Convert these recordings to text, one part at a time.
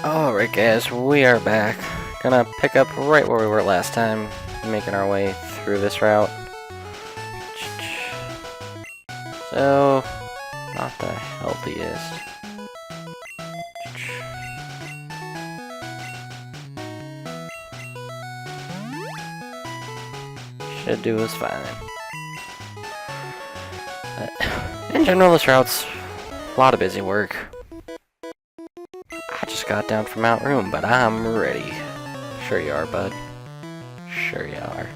Alright guys, we are back. Gonna pick up right where we were last time, making our way through this route. So, not the healthiest. Should do us fine. But in general, this route's a lot of busy work. I just got down from Mount Room, but I'm ready. Sure you are, bud. Sure you are.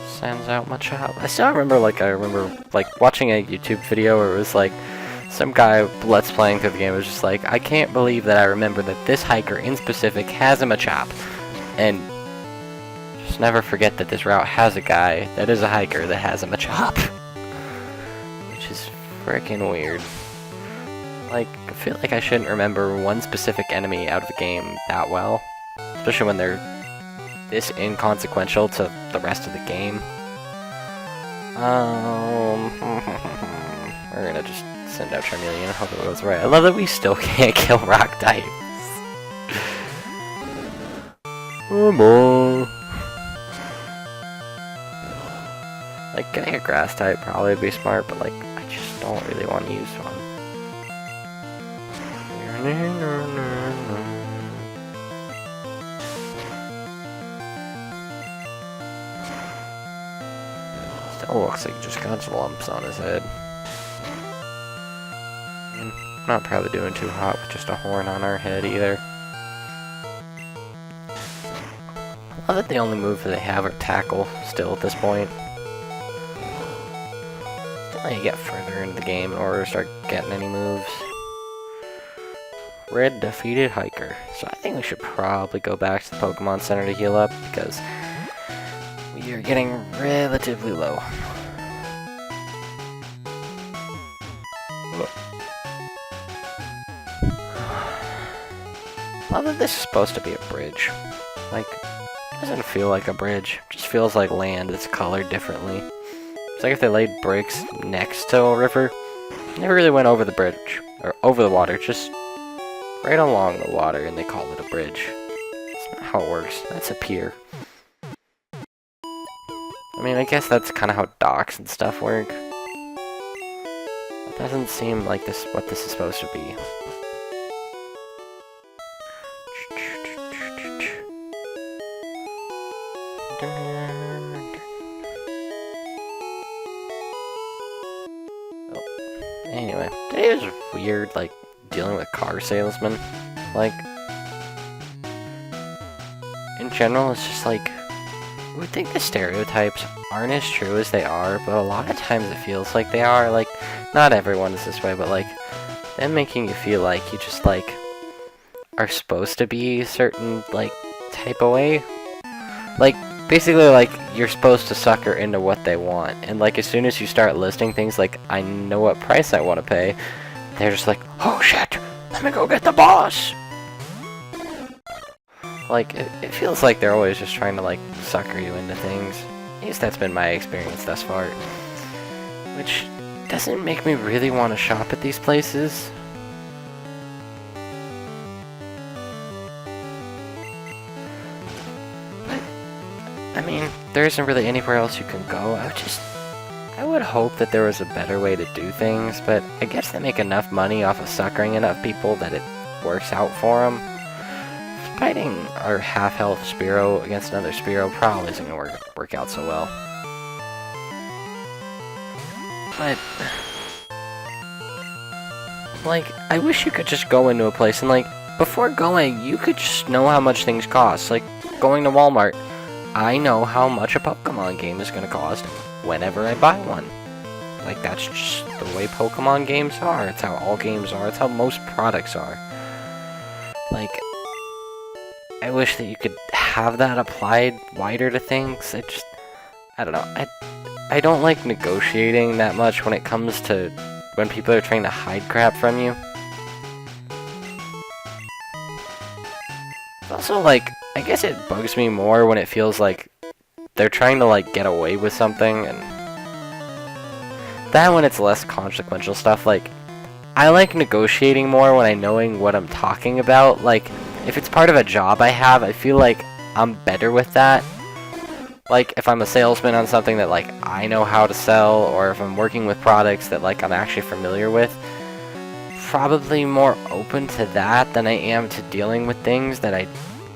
Sends out my chop. I still remember, I remember watching a YouTube video where it was like, some guy let's playing through the game was just like, I can't believe that I remember that this hiker in specific has a Machop. And just never forget that this route has a guy that is a hiker that has a Machop. Which is freaking weird. Like, I feel like I shouldn't remember one specific enemy out of the game that well. Especially when they're this inconsequential to the rest of the game. We're gonna just send out Charmeleon and hope it goes right. I love that we still can't kill rock types. Come on. Like, getting a grass type probably would be smart, but like, I just don't really want to use one. Still looks like he just got some lumps on his head. Not probably doing too hot with just a horn on our head either. I love that the only move that they have are tackle still at this point. Still need to get further into the game in order to start getting any moves. Red defeated hiker. So I think we should probably go back to the Pokemon Center to heal up because we are getting relatively low. Love that this is supposed to be a bridge. Like, it doesn't feel like a bridge. It just feels like land that's colored differently. It's like if they laid bricks next to a river. Never really went over the bridge, or over the water, just right along the water, and they call it a bridge. That's not how it works. That's a pier. I mean, I guess that's kind of how docks and stuff work. It doesn't seem like this what this is supposed to be. Anyway, today was weird, like, dealing with car salesmen. Like, in general, it's just like, we would think the stereotypes aren't as true as they are, but a lot of times it feels like they are. Like, not everyone is this way, but like, them making you feel like you just, like, are supposed to be a certain, like, type of way. Like, basically, like, you're supposed to sucker into what they want, and like, as soon as you start listing things like, I know what price I want to pay, they're just like, oh shit, let me go get the boss! Like, it feels like they're always just trying to, like, sucker you into things. At least that's been my experience thus far. Which doesn't make me really want to shop at these places. I mean, there isn't really anywhere else you can go. I would hope that there was a better way to do things, but I guess they make enough money off of suckering enough people that it works out for them. Fighting our half-health Spearow against another Spearow probably isn't going to work out so well. But, like, I wish you could just go into a place and, like, before going, you could just know how much things cost. Like, going to Walmart. I know how much a Pokemon game is going to cost whenever I buy one. Like, that's just the way Pokemon games are. It's how all games are. It's how most products are. Like, I wish that you could have that applied wider to things. I don't know. I don't like negotiating that much when it comes to when people are trying to hide crap from you. Also, like, I guess it bugs me more when it feels like they're trying to, like, get away with something, and that when it's less consequential stuff, like, I like negotiating more when I'm knowing what I'm talking about. Like, if it's part of a job I have, I feel like I'm better with that. Like, if I'm a salesman on something that, like, I know how to sell, or if I'm working with products that, like, I'm actually familiar with, probably more open to that than I am to dealing with things that I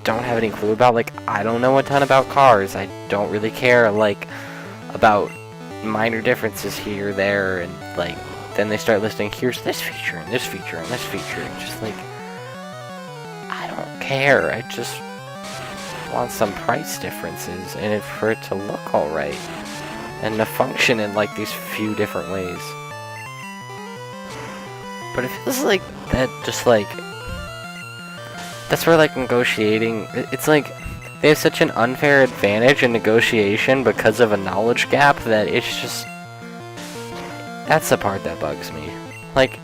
don't have any clue about. Like, I don't know a ton about cars. I don't really care, like, about minor differences here or there, and, like, then they start listing, here's this feature, and this feature, and this feature, and just, like, I don't care. I just want some price differences in it for it to look alright, and to function in, like, these few different ways. But it feels like that just, like, that's where, like, negotiating, it's like, they have such an unfair advantage in negotiation because of a knowledge gap that it's just, that's the part that bugs me. Like,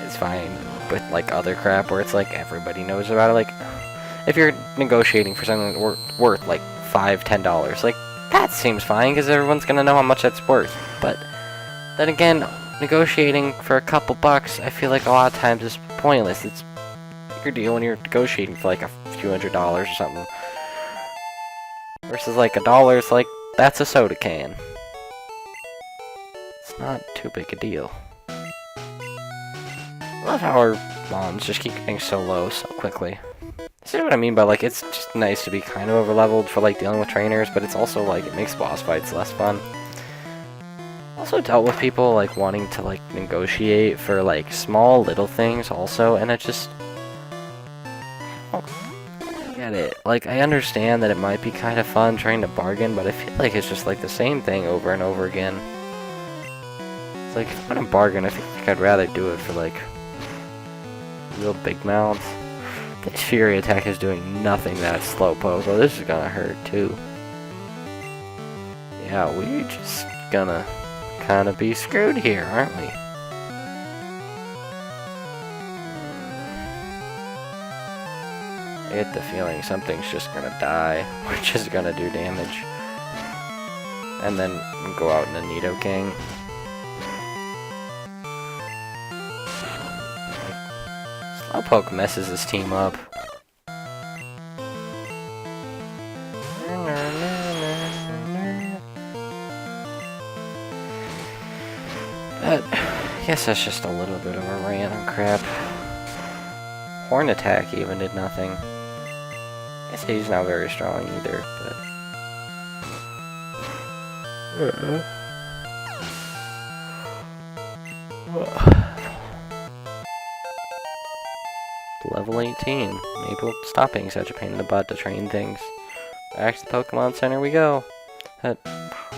it's fine with, like, other crap where it's like, everybody knows about it, like, if you're negotiating for something that's worth, like, $5, $10, like, that seems fine, because everyone's gonna know how much that's worth. But then again, negotiating for a couple bucks, I feel like a lot of times is pointless. It's a bigger deal when you're negotiating for, like, a few $100s or something. Versus, like, $1, it's like, that's a soda can. It's not too big a deal. I love how our bonds just keep getting so low so quickly. See what I mean by, like, it's just nice to be kind of over-leveled for, like, dealing with trainers, but it's also, like, it makes boss fights less fun. Also dealt with people, like, wanting to, like, negotiate for, like, small little things also, and it just, I get it. Like, I understand that it might be kind of fun trying to bargain, but I feel like it's just, like, the same thing over and over again. It's like, if I'm gonna bargain, I feel like I'd rather do it for, like, real big mounts. This Fury attack is doing nothing that slowpoke. Well, this is gonna hurt too. Yeah, we're just gonna kinda be screwed here, aren't we? I get the feeling something's just gonna die. We're just gonna do damage. And then go out in a Nidoking. Slowpoke messes his team up. But I guess that's just a little bit of a rant on crap. Horn attack even did nothing. I guess he's not very strong either, but... Level 18. Maybe we'll stop being such a pain in the butt to train things. Back to the Pokemon Center we go.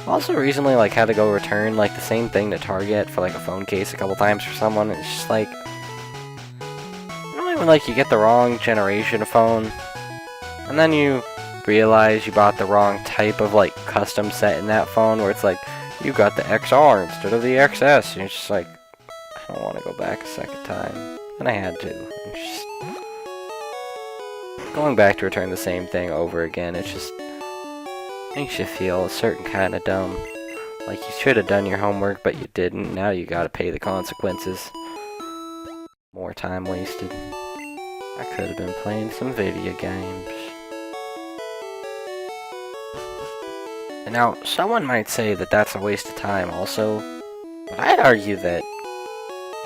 Also recently, like, had to go return, like, the same thing to Target for, like, a phone case a couple times for someone. It's just, like... You know when, like, you get the wrong generation of phone, and then you realize you bought the wrong type of, like, custom set in that phone, where it's like, you got the XR instead of the XS, and you're just like, I don't want to go back a second time. And I had to. It's just... Going back to return the same thing over again, it just makes you feel a certain kind of dumb. Like you should have done your homework, but you didn't. Now you gotta pay the consequences. More time wasted. I could have been playing some video games. And now, someone might say that that's a waste of time also, but I'd argue that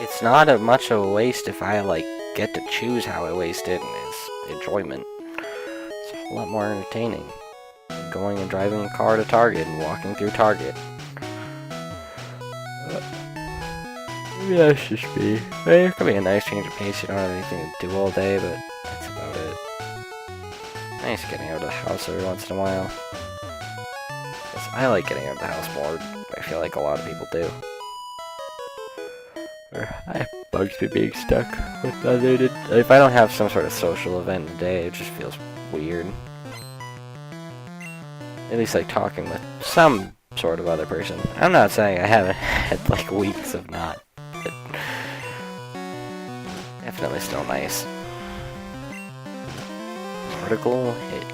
it's not much of a waste if I, like, get to choose how I waste it, and it's enjoyment. It's a whole lot more entertaining than going and driving a car to Target and walking through Target. Maybe that's just me. It could be a nice change of pace, you don't have anything to do all day, but that's about it. Nice getting out of the house every once in a while. Yes, I like getting out of the house more. I feel like a lot of people do. I bugs me being stuck with nothing. If I don't have some sort of social event in a day, it just feels weird. At least like talking with some sort of other person. I'm not saying I haven't had like weeks of not, but definitely still nice. Vertical hit.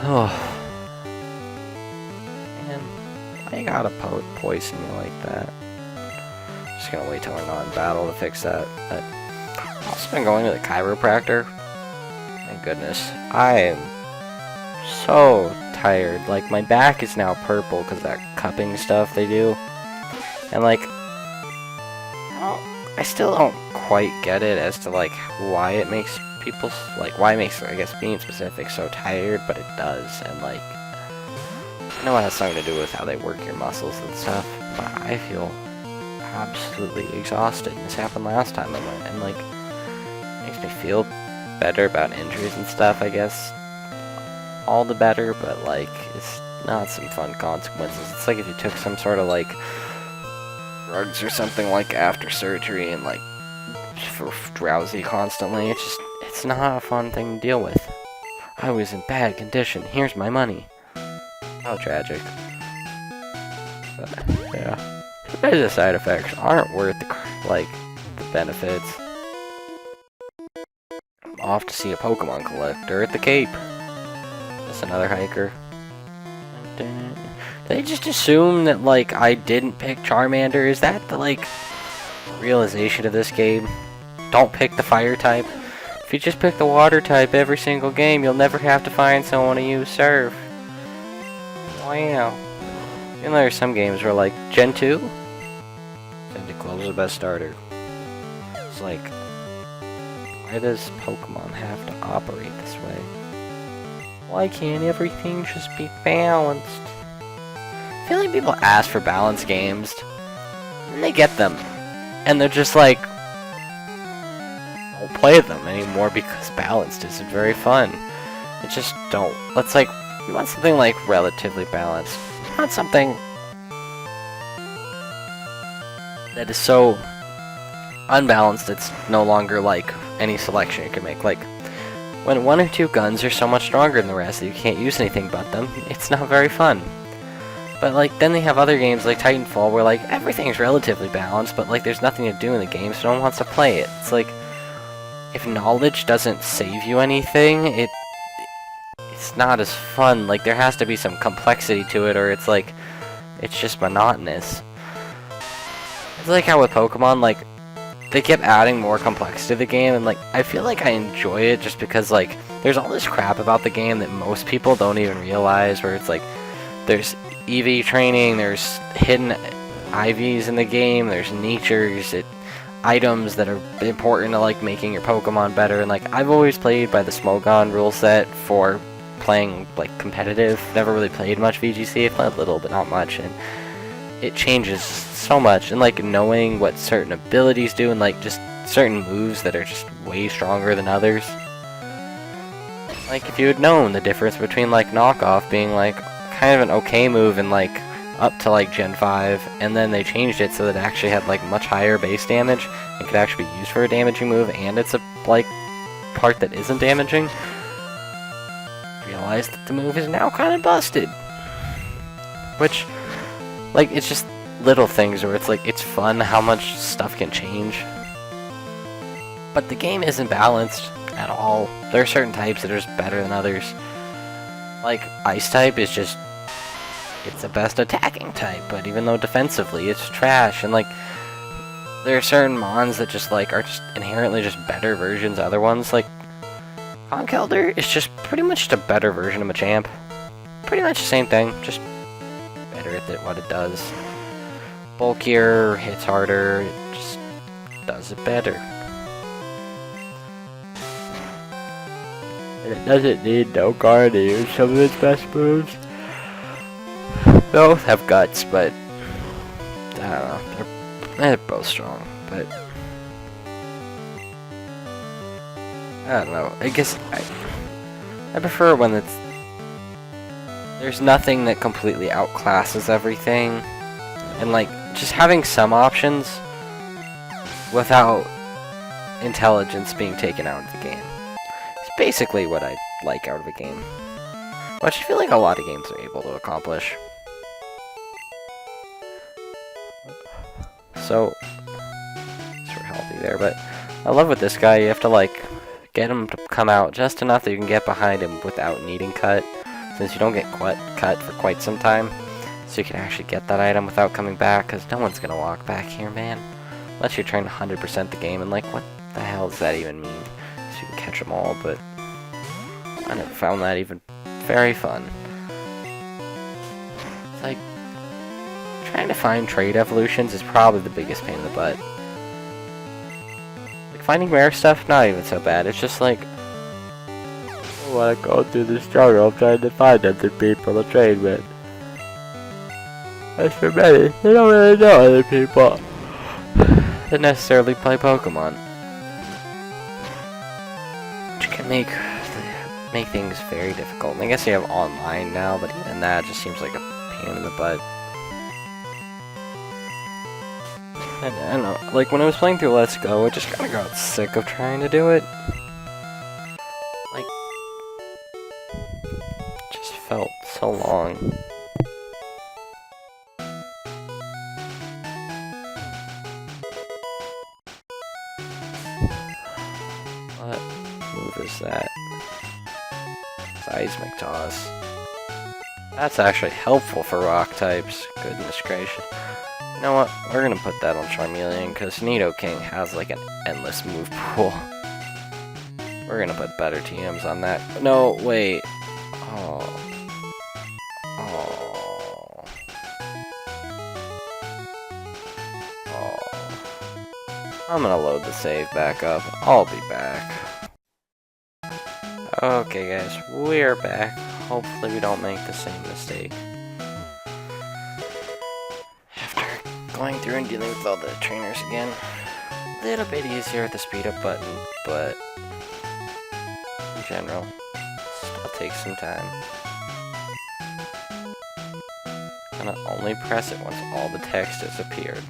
Oh. Man, I gotta poison you like that. Just gonna wait till we're not in battle to fix that. But I've also been going to the chiropractor. My goodness. I am so tired. Like, my back is now purple because of that cupping stuff they do. And, like, I still don't quite get it as to, like, why it makes people, like, why it makes, I guess, being specific so tired, but it does. And, like, I know it has something to do with how they work your muscles and stuff, but I feel absolutely exhausted. This happened last time I went, and, like, it makes me feel better about injuries and stuff, I guess. All the better, but, like, it's not some fun consequences. It's like if you took some sort of, like, drugs or something, like, after surgery and, like, for drowsy constantly. It's not a fun thing to deal with. I was in bad condition. Here's my money. How tragic. But, yeah. Sometimes the side effects aren't worth the, like, the benefits. I'm off to see a Pokemon collector at the Cape. That's another hiker. They just assume that, like, I didn't pick Charmander. Is that the, like, realization of this game? Don't pick the fire type. If you just pick the water type every single game, you'll never have to find someone to use Surf. Wow. You know, there's some games where, like, Gen 2? Cyndaquil is the best starter. It's like, why does Pokemon have to operate this way? Why can't everything just be balanced? I feel like people ask for balanced games, and they get them. And they're just like, don't play them anymore because balanced isn't very fun. It just don't. Let's, like, you want something, like, relatively balanced. Not something that is so unbalanced it's no longer, like, any selection you can make. Like, when one or two guns are so much stronger than the rest that you can't use anything but them, it's not very fun. But, like, then they have other games like Titanfall where, like, everything's relatively balanced, but, like, there's nothing to do in the game, so no one wants to play it. It's like, if knowledge doesn't save you anything, it's not as fun. Like, there has to be some complexity to it, or it's like, it's just monotonous. It's like how with Pokemon, like, they kept adding more complexity to the game, and, like, I feel like I enjoy it just because, like, there's all this crap about the game that most people don't even realize, where it's like, there's EV training, there's hidden IVs in the game, there's natures, items that are important to, like, making your Pokemon better, and, like, I've always played by the Smogon rule set for playing, like, competitive. Never really played much VGC. I played a little, but not much, and it changes so much, and, like, knowing what certain abilities do, and, like, just certain moves that are just way stronger than others. Like, if you had known the difference between, like, Knockoff being, like, kind of an okay move and, like, up to, like, Gen 5, and then they changed it so that it actually had, like, much higher base damage and could actually be used for a damaging move, and it's a, like, part that isn't damaging. Realize that the move is now kind of busted. Which, like, it's just little things where it's like, it's fun how much stuff can change. But the game isn't balanced at all. There are certain types that are just better than others. Like, Ice type is just, it's the best attacking type, but even though defensively it's trash, and, like, there are certain mons that just, like, are just inherently just better versions of other ones. Like, Conkeldurr is just pretty much just a better version of Machamp. Pretty much the same thing, just better at what it does. Bulkier, hits harder, it just does it better. And it doesn't need Dokkan to use some of its best moves. Both have guts, but I don't know, they're both strong, but I don't know, I guess I prefer when there's nothing that completely outclasses everything, and, like, just having some options without intelligence being taken out of the game. It's basically what I like out of a game, which I feel like a lot of games are able to accomplish. So, sort of healthy there, but I love with this guy, you have to, like, get him to come out just enough that you can get behind him without needing cut. since you don't get cut for quite some time, so you can actually get that item without coming back, because no one's gonna walk back here, man. Unless you're trying to 100% the game, and like, what the hell does that even mean? So you can catch them all, but I never found that even very fun. It's like, trying to find trade evolutions is probably the biggest pain in the butt. Like, finding rare stuff, not even so bad. It's just like, I wanna go through the struggle of trying to find other people to trade with. As for many, they don't really know other people that necessarily play Pokemon. Which can make things very difficult. And I guess you have online now, but even that just seems like a pain in the butt. And I don't know, like when I was playing through Let's Go, I just kinda got sick of trying to do it. Like, it just felt so long. What move is that? Seismic Toss. That's actually helpful for rock types. Goodness gracious. You know what? We're gonna put that on Charmeleon, because Nidoking has like an endless move pool. We're gonna put better TMs on that. No, wait. Oh. Oh. Oh. I'm gonna load the save back up. I'll be back. Okay guys, we're back. Hopefully we don't make the same mistake. After going through and dealing with all the trainers again, a little bit easier with the speed up button, but in general, still takes some time. Gonna only press it once all the text has appeared.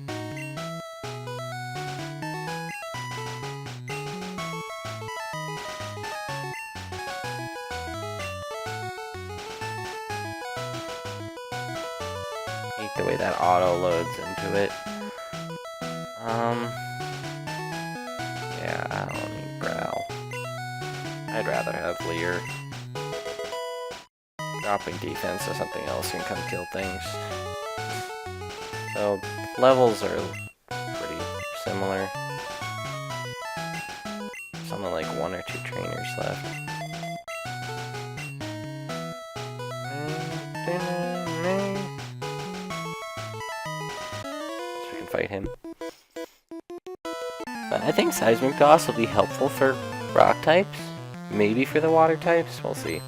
The way that auto loads into it. Yeah, I don't need Growl. I'd rather have Leer. Dropping defense so something else can come kill things. So, levels are pretty similar. Something like 1 or 2 trainers left. Fight him. I think Seismic Toss will be helpful for rock types. Maybe for the water types. We'll see.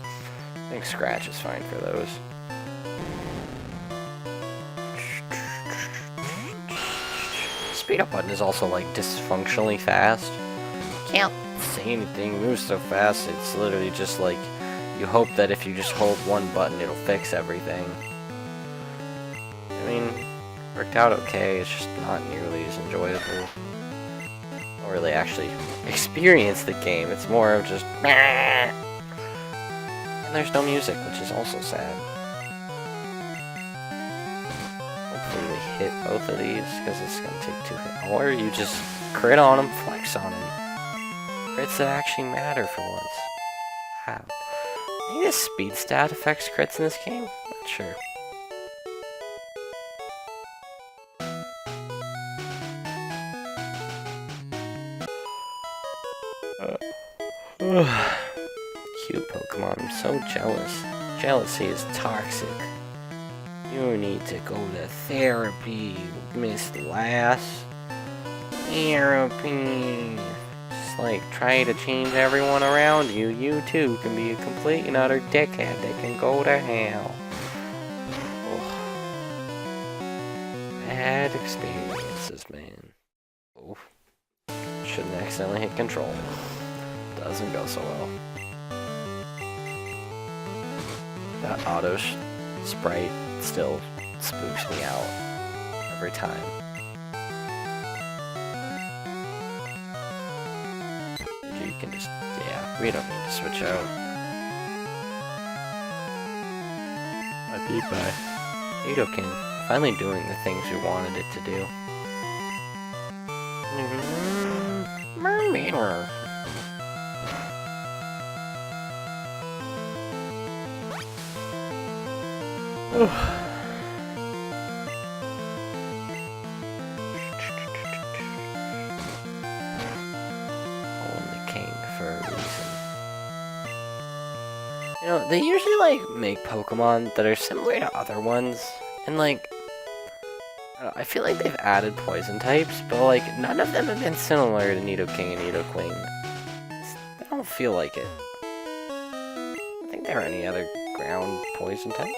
I think Scratch is fine for those. Speed up button is also like dysfunctionally fast. Can't say anything. Moves so fast. It's literally just like you hope that if you just hold one button, it'll fix everything. I mean, worked out okay, it's just not nearly as enjoyable. Don't really actually experience the game, it's more of just and there's no music, which is also sad. Hopefully we hit both of these, because it's gonna take 2 hits. Or you just crit on them, flex on them. Crits that actually matter for once. How? Maybe this speed stat affects crits in this game? Not sure. Cute Pokemon, I'm so jealous. Jealousy is toxic. You need to go to therapy, Miss Lass. Therapy. Just like try to change everyone around you. You too can be a complete and utter dickhead that can go to hell. Oh. Bad experiences, man. Oof. Shouldn't accidentally hit control. Doesn't go so well. That auto sprite still spooks me out every time. You can just, yeah, we don't need to switch out. I beat by Nidoking, finally doing the things we wanted it to do. Only king for a reason. You know, they usually, like, make Pokemon that are similar to other ones, and, like, I feel like they've added poison types, but, like, none of them have been similar to Nidoking and Nidoqueen. I don't feel like it. I think there are any other ground poison types.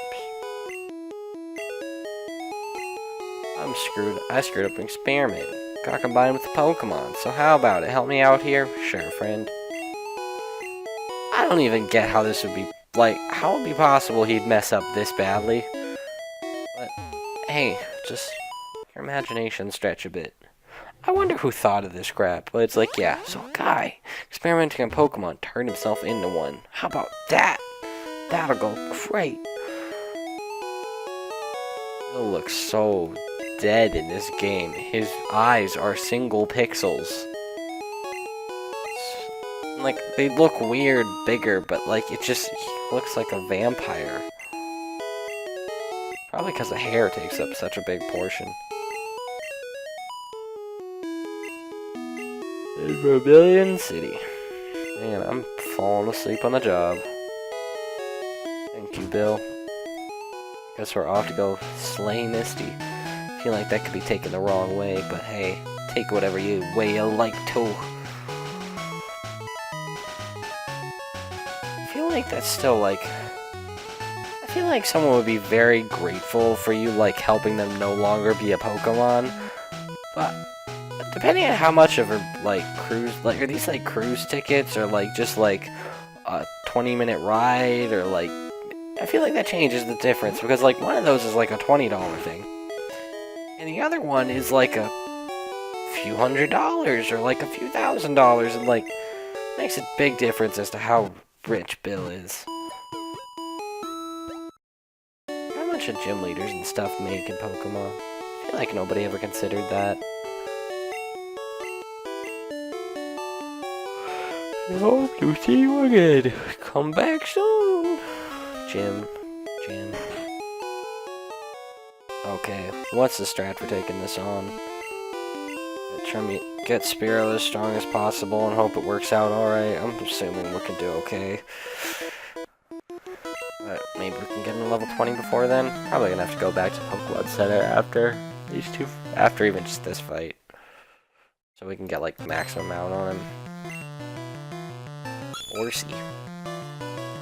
I'm screwed. I screwed up an experiment. Gotta combine with the Pokemon, so how about it? Help me out here? Sure, friend. I don't even get how this would be, like, how would it be possible he'd mess up this badly? But, hey, just your imagination stretch a bit. I wonder who thought of this crap, but it's like, yeah, so a guy experimenting on Pokemon turned himself into one. How about that? That'll go great. He'll look so dead in this game. His eyes are single pixels. Like, they look weird, bigger, but like, it just looks like a vampire. Probably because the hair takes up such a big portion. In Vermilion City. Man, I'm falling asleep on the job. Thank you, Bill. Guess we're off to go slay Misty. Feel like that could be taken the wrong way, but hey, take whatever way you like to. I feel like that's still like... I feel like someone would be very grateful for you, like, helping them no longer be a Pokemon. But depending on how much of a, like, cruise... Like, are these, like, cruise tickets, or, like, just, like, a 20-minute ride, or, like... I feel like that changes the difference, because, like, one of those is, like, a $20 thing. And the other one is, like, a few $100s, or, like, a few $1,000s, and, like, makes a big difference as to how rich Bill is. How much do gym leaders and stuff make in Pokemon? I feel like nobody ever considered that. I hope to see you again. Come back soon. Gym. Okay, what's the strat for taking this on? Get Spearow as strong as possible and hope it works out alright. I'm assuming we can do okay. But maybe we can get him to level 20 before then. Probably gonna have to go back to Pokemon Center after these two, after even just this fight. So we can get like the maximum amount on him. Or see.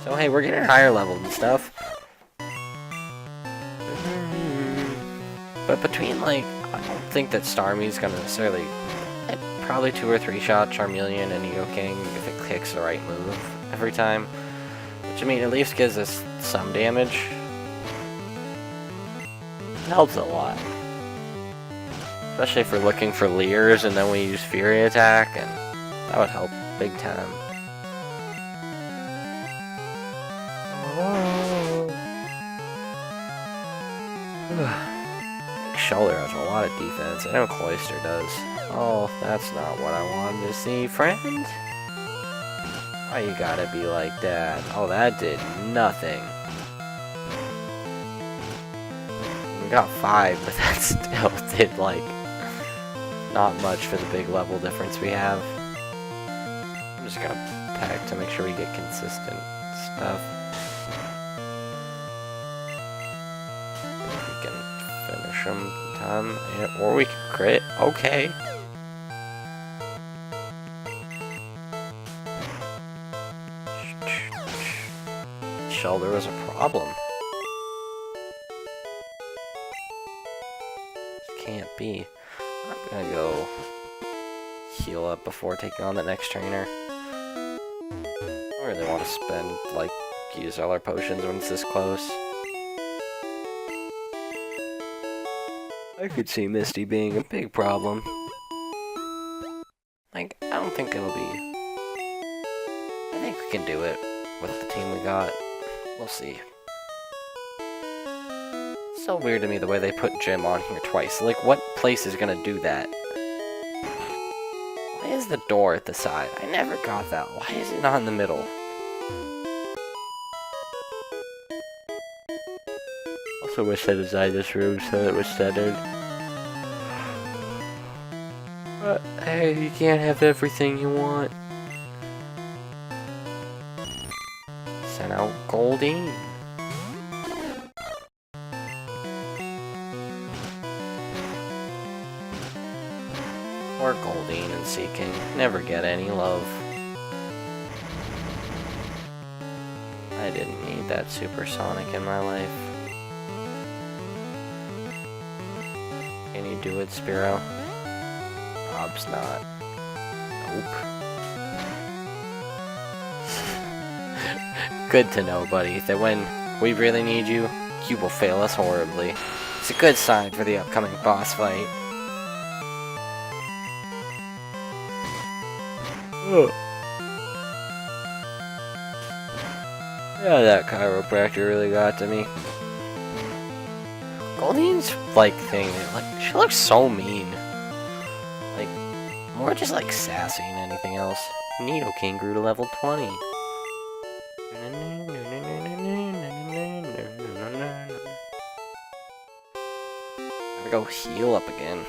So hey, we're getting higher leveled and stuff. But between, like, I don't think that Starmie's gonna necessarily... probably 2 or 3 shot Charmeleon and Nidoking if it clicks the right move every time. Which, I mean, at least gives us some damage. It helps a lot. Especially if we're looking for Leers and then we use Fury Attack, and that would help big time. Shoulder has a lot of defense. I know Cloyster does. Oh, that's not what I wanted to see, friend. Why you gotta be like that? Oh, that did nothing. We got 5, but that still did, like, not much for the big level difference we have. I'm just gonna pack to make sure we get consistent stuff. We can finish them in time, or we can crit. Okay. Shellder was a problem. This can't be. I'm gonna go heal up before taking on the next trainer. I don't really want to spend, like, use all our potions when it's this close. I could see Misty being a big problem. Like, I don't think it'll be... I think we can do it with the team we got. We'll see. It's so weird to me the way they put Gym on here twice. Like, what place is gonna do that? Why is the door at the side? I never got that. Why is it not in the middle? Also wish I designed this room so it was centered. But hey, you can't have everything you want. Send out Goldeen. Or Goldeen and Seeking. Never get any love. I didn't need that supersonic in my life. Can you do it, Spiro? Rob's not. Nope. Good to know, buddy, that when we really need you, you will fail us horribly. It's a good sign for the upcoming boss fight. Ugh. Yeah, that chiropractor really got to me. Goldeen's like thing, like she looks so mean. Like more just like sassy than anything else. Nidoking grew to level 20. Gotta go heal up again.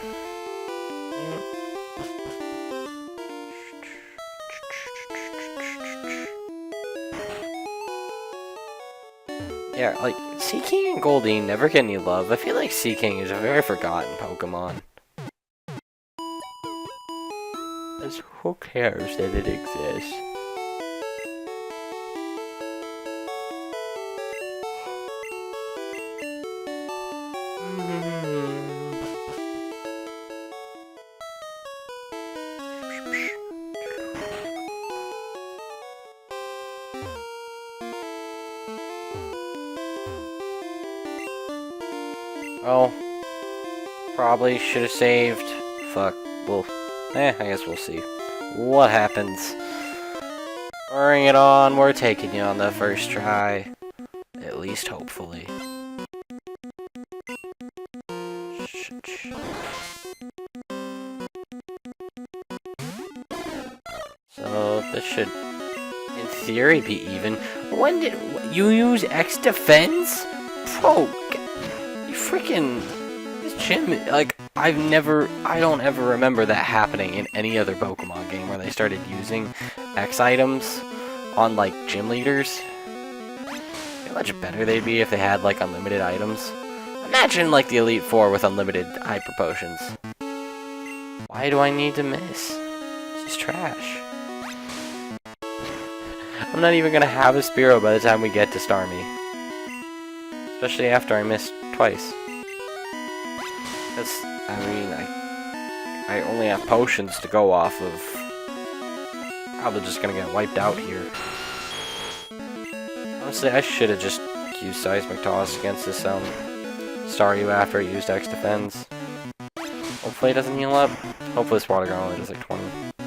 Yeah, like, Seeking and Goldeen never get any love. I feel like Seeking is a very forgotten Pokemon. Because who cares that it exists? Well, probably should have saved. Fuck. Well, I guess we'll see what happens. Bring it on. We're taking you on the first try. At least, hopefully. So, this should, in theory, be even. When did you use X Defense? Bro, freaking this gym, like I don't ever remember that happening in any other Pokemon game where they started using X items on like gym leaders. How much better they'd be if they had like unlimited items. Imagine like the Elite Four with unlimited Hyper Potions. Why do I need to miss? This is trash. I'm not even gonna have a Spearow by the time we get to Starmie. Especially after I missed twice. Because, I mean, I only have potions to go off of. Probably just gonna get wiped out here. Honestly, I should have just used Seismic Toss against this, Staryu after I used X Defense. Hopefully it doesn't heal up. Hopefully this Water Gun only does like 20.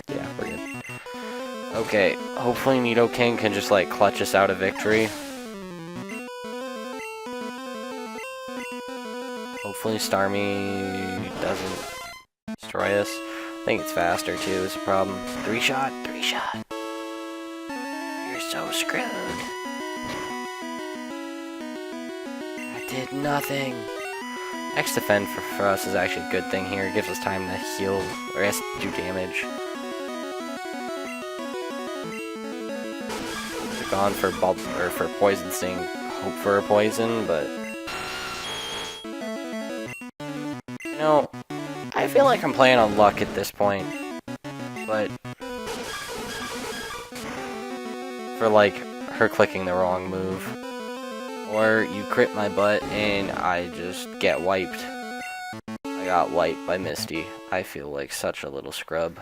Yeah, we're good. Okay, hopefully Nidoking can just, like, clutch us out of victory. Hopefully Starmie doesn't destroy us. I think it's faster too, is the problem. 3-shot, 3-shot. You're so screwed. I did nothing. X Defend for us is actually a good thing here. It gives us time to heal, or I guess do damage. Gone for for Poison Sting. Hope for a poison, but you know, I feel like I'm playing on luck at this point. But for like her clicking the wrong move, or you crit my butt and I just get wiped. I got wiped by Misty. I feel like such a little scrub.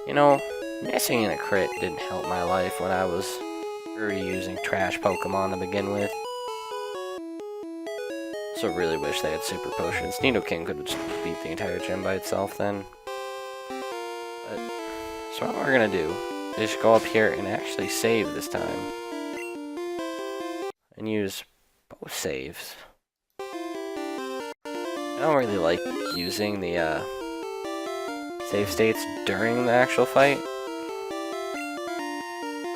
You know, missing in a crit didn't help my life when I was already using trash Pokemon to begin with. So really wish they had Super Potions. Nidoking could have just beat the entire gym by itself then. But, so what we're gonna do is go up here and actually save this time. And use both saves. I don't really like using the save states during the actual fight.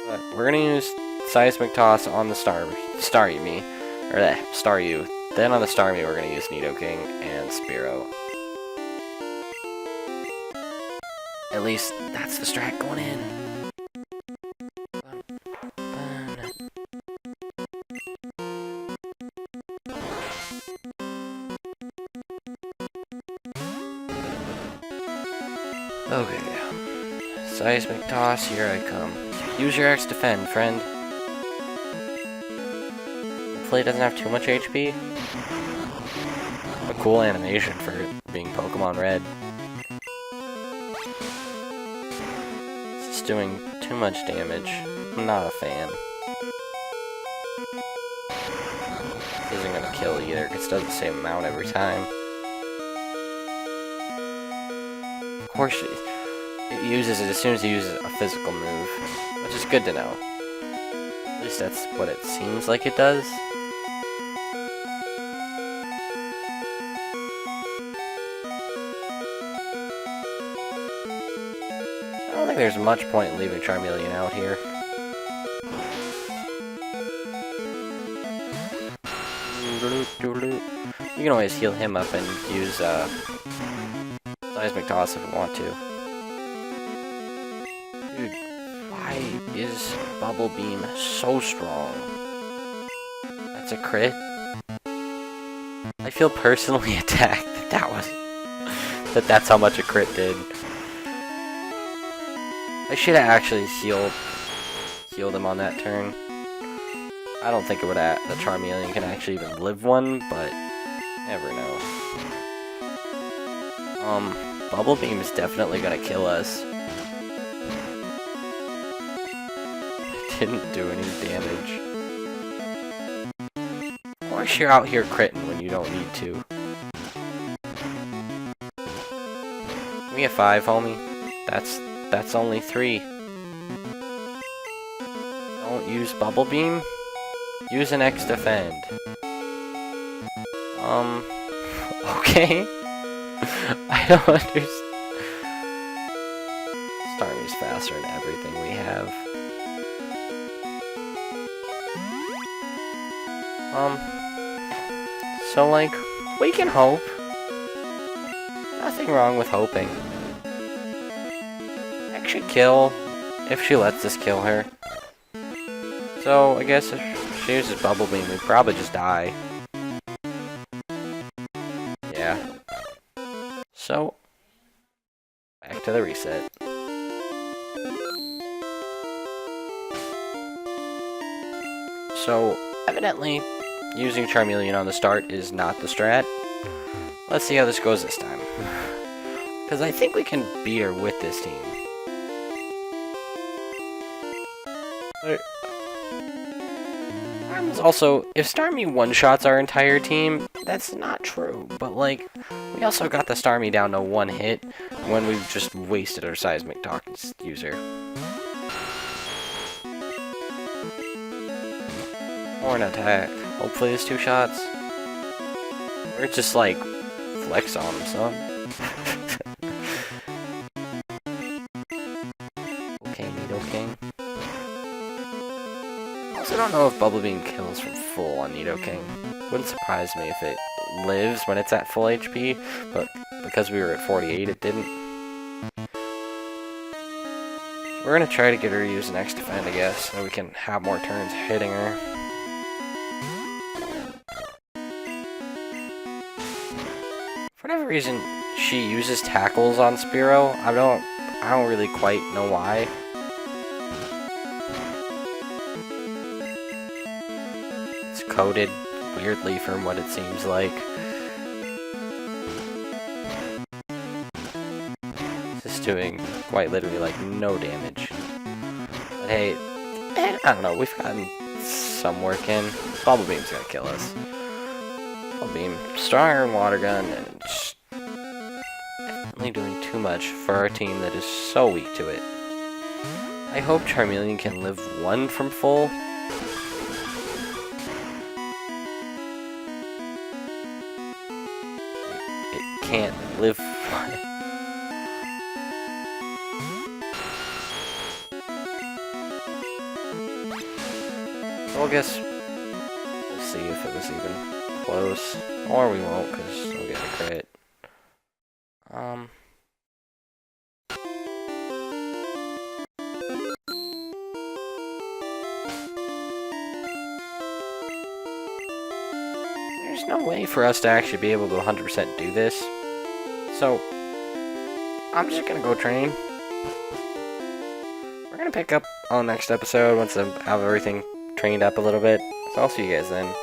But we're gonna use Seismic Toss on the Staryu. Or Staryu. Then on the Starmie, we're gonna use Nidoking and Spearow. At least that's the strat going in. Okay. Seismic Toss, here I come. Use your X defend, friend. Hopefully it doesn't have too much HP. A cool animation for it being Pokemon Red. It's doing too much damage. I'm not a fan. Isn't gonna kill either, because it does the same amount every time. Of course, it uses it as soon as it uses a physical move, which is good to know. At least that's what it seems like it does. I don't think there's much point in leaving Charmeleon out here. You can always heal him up and use Seismic Toss if you want to. Dude, why is Bubble Beam so strong? That's a crit? I feel personally attacked that's how much a crit did. I should have actually healed him on that turn. I don't think it would the Charmeleon can actually even live one, but never know. Bubble Beam is definitely gonna kill us. Didn't do any damage. Of course you're out here critting when you don't need to. Give me a 5, homie. That's only 3. Don't use Bubble Beam. Use an X defend. Okay. I don't understand. Starmie's faster than everything we have. So like, we can hope. Nothing wrong with hoping. Actually kill, if she lets us kill her. So, I guess if she uses Bubble Beam, we'd probably just die. Yeah. So, back to the reset. So, evidently, using Charmeleon on the start is not the strat. Let's see how this goes this time. Because I think we can beat her with this team. Also, if Starmie one-shots our entire team, that's not true. But, like, we also got the Starmie down to 1 hit when we've just wasted our Seismic Toss user. Or an attack. Hopefully it's 2 shots. Or just, like, flex on him, son. Okay, Nidoking. I don't know if Bubble Beam kills from full on Nidoking. Wouldn't surprise me if it lives when it's at full HP, but because we were at 48, it didn't. We're gonna try to get her to use an X defend, I guess, so we can have more turns hitting her. For whatever reason, she uses tackles on Spearow. I don't really quite know why. Coded weirdly from what it seems like. Just doing quite literally like no damage. But hey, I don't know, we've gotten some work in. Bubble Beam's gonna kill us. Bubble Beam, Strong Iron Water Gun, and just definitely doing too much for our team that is so weak to it. I hope Charmeleon can live 1 from full. Can't live one. So I guess we'll see if if it was even close. Or we won't, because we'll get a crit. There's no way for us to actually be able to 100% do this. So, I'm just gonna go train. We're gonna pick up on the next episode once I have everything trained up a little bit. So I'll see you guys then.